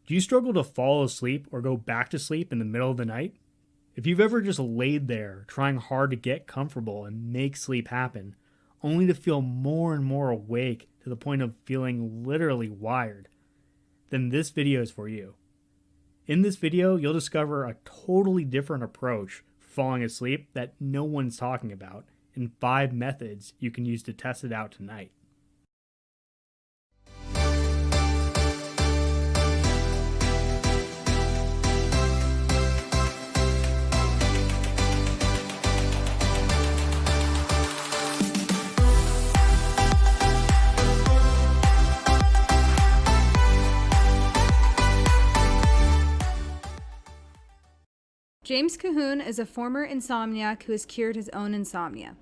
Do you struggle to fall asleep or go back to sleep in the middle of the night? If you've ever just laid there trying hard to get comfortable and make sleep happen, only to feel more and more awake to the point of feeling literally wired, then this video is for you. In this video, you'll discover a totally different approach for falling asleep that no one's talking about, and 5 methods you can use to test it out tonight. James Colquhoun is a former insomniac who has cured his own insomnia.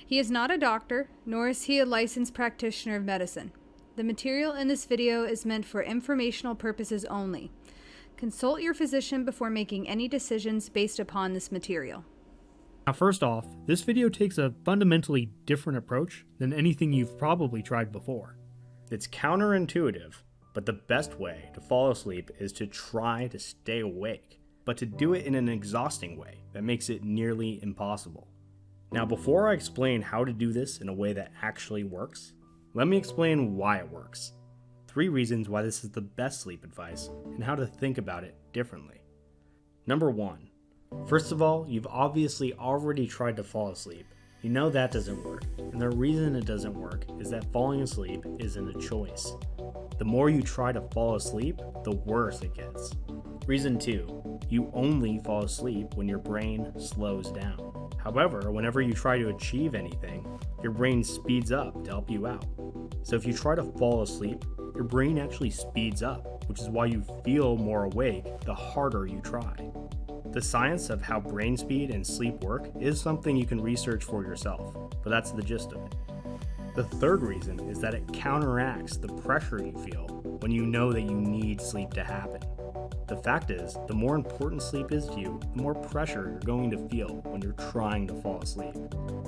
He is not a doctor, nor is he a licensed practitioner of medicine. The material in this video is meant for informational purposes only. Consult your physician before making any decisions based upon this material. Now, first off, this video takes a fundamentally different approach than anything you've probably tried before. It's counterintuitive, but the best way to fall asleep is to try to stay awake, but to do it in an exhausting way that makes it nearly impossible. Now, before I explain how to do this in a way that actually works, let me explain why it works. 3 reasons why this is the best sleep advice and how to think about it differently. Number 1. First of all, you've obviously already tried to fall asleep. You know that doesn't work, and the reason it doesn't work is that falling asleep isn't a choice. The more you try to fall asleep, the worse it gets. Reason 2, you only fall asleep when your brain slows down. However, whenever you try to achieve anything, your brain speeds up to help you out. So if you try to fall asleep, your brain actually speeds up, which is why you feel more awake the harder you try. The science of how brain speed and sleep work is something you can research for yourself, but that's the gist of it. The third reason is that it counteracts the pressure you feel when you know that you need sleep to happen. The fact is, the more important sleep is to you, the more pressure you're going to feel when you're trying to fall asleep,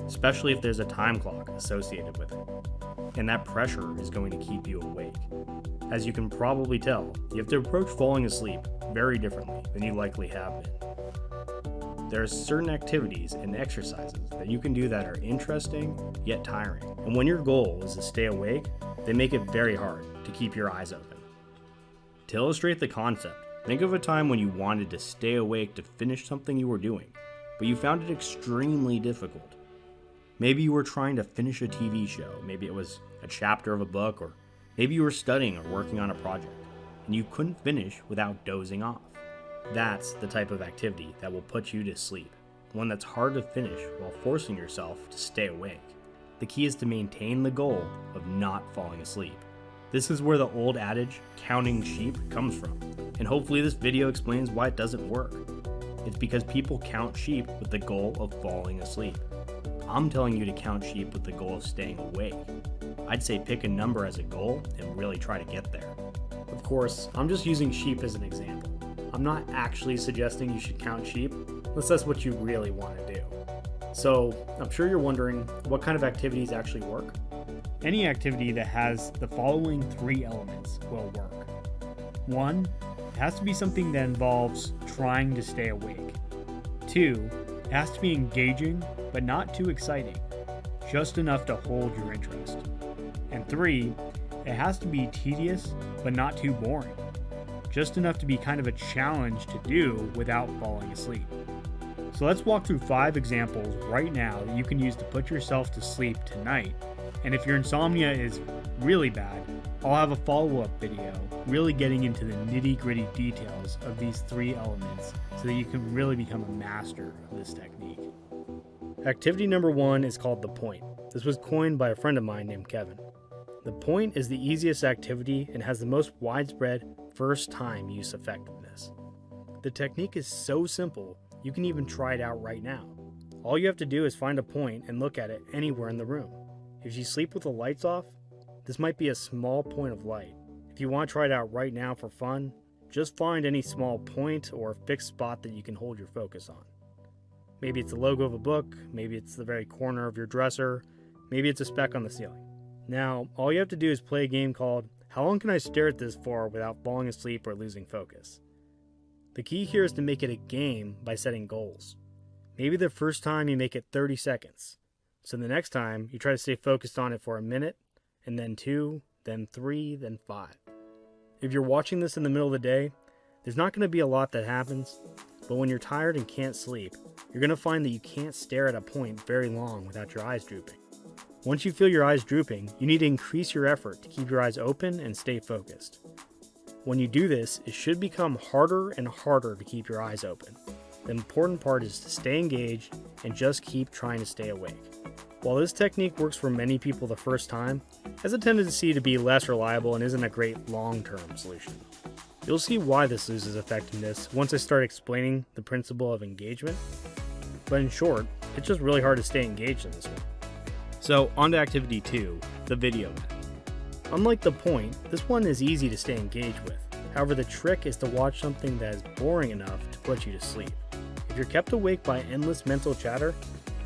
especially if there's a time clock associated with it. And that pressure is going to keep you awake. As you can probably tell, you have to approach falling asleep very differently than you likely have been. There are certain activities and exercises that you can do that are interesting yet tiring. And when your goal is to stay awake, they make it very hard to keep your eyes open. To illustrate the concept, think of a time when you wanted to stay awake to finish something you were doing, but you found it extremely difficult. Maybe you were trying to finish a TV show, maybe it was a chapter of a book, or maybe you were studying or working on a project, and you couldn't finish without dozing off. That's the type of activity that will put you to sleep, one that's hard to finish while forcing yourself to stay awake. The key is to maintain the goal of not falling asleep. This is where the old adage, counting sheep, comes from, and hopefully this video explains why it doesn't work. It's because people count sheep with the goal of falling asleep. I'm telling you to count sheep with the goal of staying awake. I'd say pick a number as a goal and really try to get there. Of course, I'm just using sheep as an example. I'm not actually suggesting you should count sheep, unless that's what you really want to do. So, I'm sure you're wondering, what kind of activities actually work? Any activity that has the following 3 elements will work. 1, it has to be something that involves trying to stay awake. 2, it has to be engaging, but not too exciting, just enough to hold your interest. And 3, it has to be tedious, but not too boring, just enough to be kind of a challenge to do without falling asleep. So let's walk through 5 examples right now that you can use to put yourself to sleep tonight. And if your insomnia is really bad, I'll have a follow-up video really getting into the nitty-gritty details of these 3 elements so that you can really become a master of this technique. Activity number 1 is called the point. This was coined by a friend of mine named Kevin. The point is the easiest activity and has the most widespread first-time use effectiveness. The technique is so simple, you can even try it out right now. All you have to do is find a point and look at it anywhere in the room. If you sleep with the lights off, this might be a small point of light. If you want to try it out right now for fun, just find any small point or fixed spot that you can hold your focus on. Maybe it's the logo of a book, maybe it's the very corner of your dresser, maybe it's a speck on the ceiling. Now, all you have to do is play a game called How long can I stare at this for without falling asleep or losing focus? The key here is to make it a game by setting goals. Maybe the first time you make it 30 seconds. So the next time you try to stay focused on it for a minute, and then 2, then 3, then 5. If you're watching this in the middle of the day, there's not going to be a lot that happens, but when you're tired and can't sleep, you're going to find that you can't stare at a point very long without your eyes drooping. Once you feel your eyes drooping, you need to increase your effort to keep your eyes open and stay focused. When you do this, it should become harder and harder to keep your eyes open. The important part is to stay engaged and just keep trying to stay awake. While this technique works for many people the first time, it has a tendency to be less reliable and isn't a great long-term solution. You'll see why this loses effectiveness once I start explaining the principle of engagement. But in short, it's just really hard to stay engaged in this one. So on to activity 2, the video method. Unlike the point, this one is easy to stay engaged with. However, the trick is to watch something that is boring enough to put you to sleep. If you're kept awake by endless mental chatter,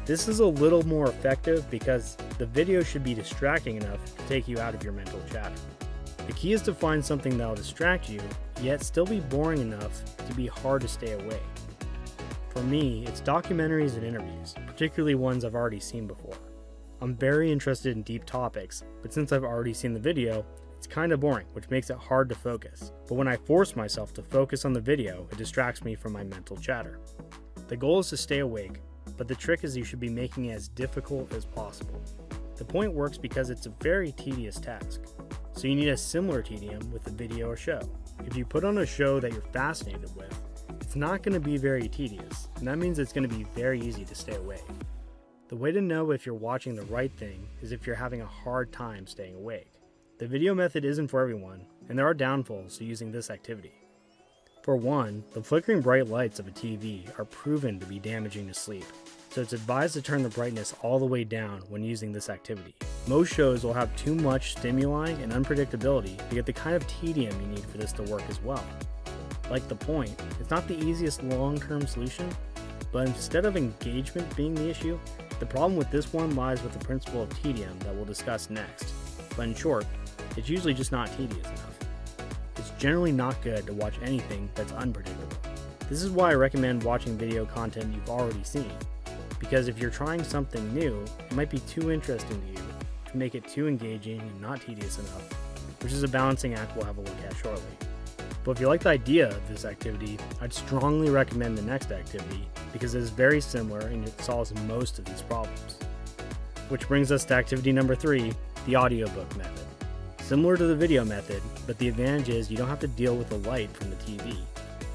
this is a little more effective because the video should be distracting enough to take you out of your mental chatter. The key is to find something that will distract you, yet still be boring enough to be hard to stay awake. For me, it's documentaries and interviews, particularly ones I've already seen before. I'm very interested in deep topics, but since I've already seen the video, it's kind of boring, which makes it hard to focus. But when I force myself to focus on the video, it distracts me from my mental chatter. The goal is to stay awake, but the trick is you should be making it as difficult as possible. The point works because it's a very tedious task, so you need a similar tedium with a video or show. If you put on a show that you're fascinated with, it's not going to be very tedious, and that means it's going to be very easy to stay awake. The way to know if you're watching the right thing is if you're having a hard time staying awake. The video method isn't for everyone, and there are downfalls to using this activity. For one, the flickering bright lights of a TV are proven to be damaging to sleep, so it's advised to turn the brightness all the way down when using this activity. Most shows will have too much stimuli and unpredictability to get the kind of tedium you need for this to work as well. Like the point, it's not the easiest long-term solution, but instead of engagement being the issue, the problem with this one lies with the principle of tedium that we'll discuss next. But in short, it's usually just not tedious enough. It's generally not good to watch anything that's unpredictable. This is why I recommend watching video content you've already seen, because if you're trying something new, it might be too interesting to you to make it too engaging and not tedious enough, which is a balancing act we'll have a look at shortly. But if you like the idea of this activity, I'd strongly recommend the next activity because it is very similar and it solves most of these problems. Which brings us to activity number 3, the audiobook method. Similar to the video method, but the advantage is you don't have to deal with the light from the TV.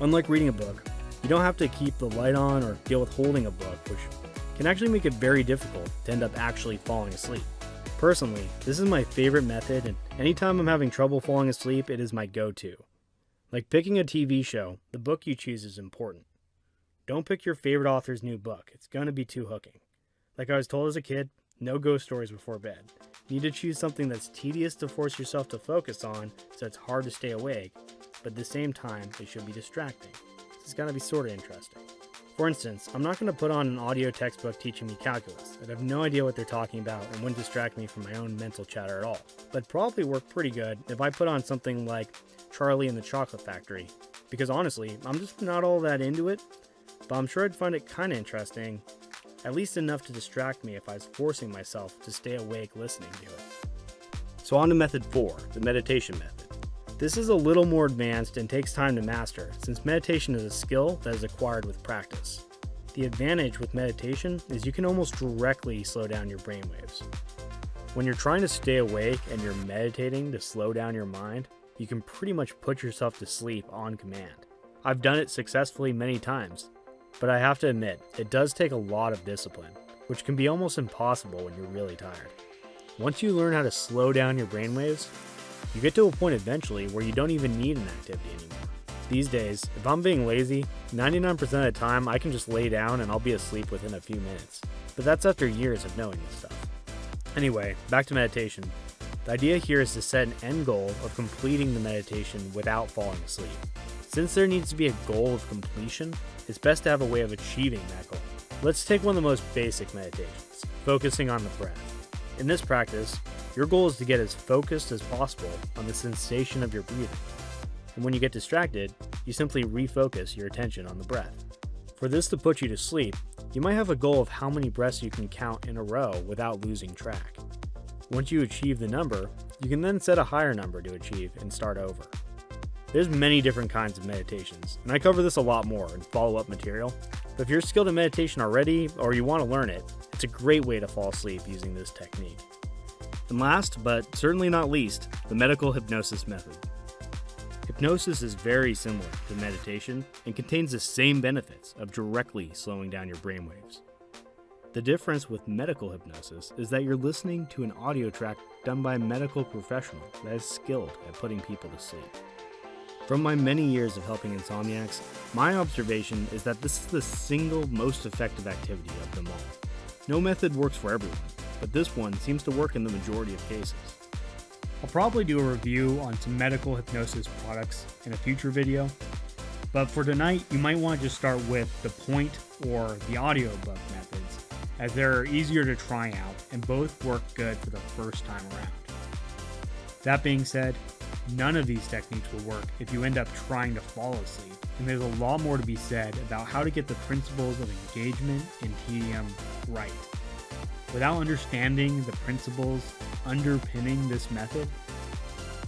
Unlike reading a book, you don't have to keep the light on or deal with holding a book, which can actually make it very difficult to end up actually falling asleep. Personally, this is my favorite method, and anytime I'm having trouble falling asleep, it is my go-to. Like picking a TV show, the book you choose is important. Don't pick your favorite author's new book, it's going to be too hooking. Like I was told as a kid, no ghost stories before bed. You need to choose something that's tedious to force yourself to focus on so it's hard to stay awake, but at the same time, it should be distracting. It's got to be sort of interesting. For instance, I'm not going to put on an audio textbook teaching me calculus. I'd have no idea what they're talking about and wouldn't distract me from my own mental chatter at all. But probably work pretty good if I put on something like Charlie and the Chocolate Factory, because honestly, I'm just not all that into it, but I'm sure I'd find it kind of interesting, at least enough to distract me if I was forcing myself to stay awake listening to it. So on to method 4, the meditation method. This is a little more advanced and takes time to master, since meditation is a skill that is acquired with practice. The advantage with meditation is you can almost directly slow down your brainwaves. When you're trying to stay awake and you're meditating to slow down your mind, you can pretty much put yourself to sleep on command. I've done it successfully many times, but I have to admit, it does take a lot of discipline, which can be almost impossible when you're really tired. Once you learn how to slow down your brainwaves, you get to a point eventually where you don't even need an activity anymore. These days, if I'm being lazy, 99% of the time I can just lay down and I'll be asleep within a few minutes. But that's after years of knowing this stuff. Anyway, back to meditation. The idea here is to set an end goal of completing the meditation without falling asleep. Since there needs to be a goal of completion, it's best to have a way of achieving that goal. Let's take one of the most basic meditations, focusing on the breath. In this practice, Your goal is to get as focused as possible on the sensation of your breathing. And when you get distracted, you simply refocus your attention on the breath. For this to put you to sleep, you might have a goal of how many breaths you can count in a row without losing track. Once you achieve the number, you can then set a higher number to achieve and start over. There's many different kinds of meditations, and I cover this a lot more in follow-up material, but if you're skilled in meditation already or you want to learn it, it's a great way to fall asleep using this technique. And last, but certainly not least, the medical hypnosis method. Hypnosis is very similar to meditation and contains the same benefits of directly slowing down your brainwaves. The difference with medical hypnosis is that you're listening to an audio track done by a medical professional that is skilled at putting people to sleep. From my many years of helping insomniacs, my observation is that this is the single most effective activity of them all. No method works for everyone, but this one seems to work in the majority of cases. I'll probably do a review on some medical hypnosis products in a future video, but for tonight you might want to just start with the point or the audiobook methods, as they're easier to try out and both work good for the first time around. That being said, none of these techniques will work if you end up trying to fall asleep, and there's a lot more to be said about how to get the principles of engagement and tedium right. Without understanding the principles underpinning this method,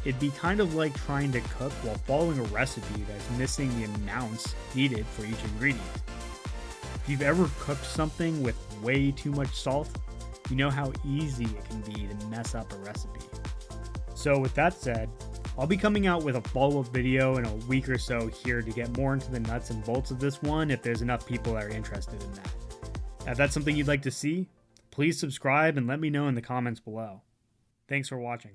it'd be kind of like trying to cook while following a recipe that's missing the amounts needed for each ingredient. If you've ever cooked something with way too much salt, you know how easy it can be to mess up a recipe. So with that said, I'll be coming out with a follow-up video in a week or so here to get more into the nuts and bolts of this one if there's enough people that are interested in that. If that's something you'd like to see, please subscribe and let me know in the comments below. Thanks for watching.